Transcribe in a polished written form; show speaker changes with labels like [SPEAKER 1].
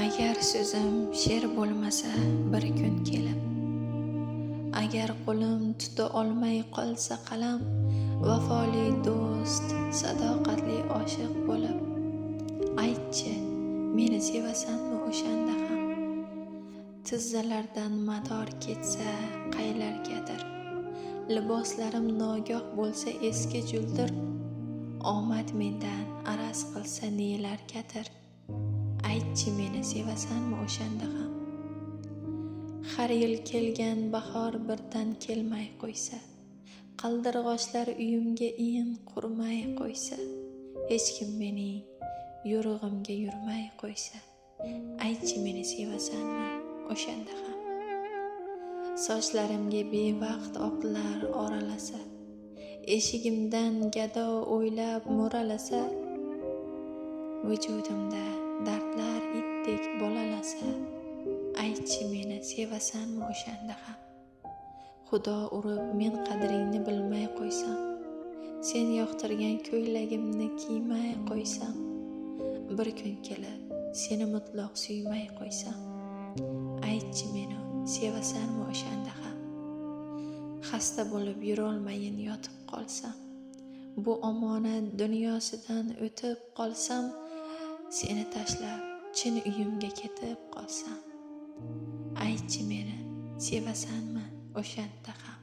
[SPEAKER 1] Agar so'zim she'r bo'lmasa bir kun kelib, agar qo'lim tuta olmay qolsa qalam, vafoli do'st, sadoqatli oshiq bo'lib, aytchi, meni sevasanmi o'shanda ham? Tizzalardan mador ketsa qaylargadir, liboslarim nogoh bo'lsa eski juldir, omad mendan araz qilsa nelargadir, aytchi, meni sevasanmi o'shanda ham? Har yil kelgan bahor birdan kelmay qo'ysa, qaldirg'ochlar uyimga in qurmay qo'ysa, hech kim mening yo'rig'imga yurmay qo'ysa, aytchi, meni sevasanmi o'shanda ham? Sochlarimga bevaqt oqlar oralasa, eshigimdan gado o'ylab mo'ralasa, vujudimda dardlar itdek bolalasa, aytchi, meni sevasanmi o'shanda ham? Xudo urib men qadringni bilmay qo'ysam, sen yoqtirgan ko'ylagimni kiymay qo'ysam, bir kun kelib seni mutloq suymay qo'ysam, aytchi, meni sevasanmi o'shanda ham? Xasta bo'lib yurolmayin yotib qolsam, bu omonat dunyosidan o'tib qolsam, seni tashlab chin uyimga ketib qolsam, aytchi, meni sevasanmi o'shanda ham?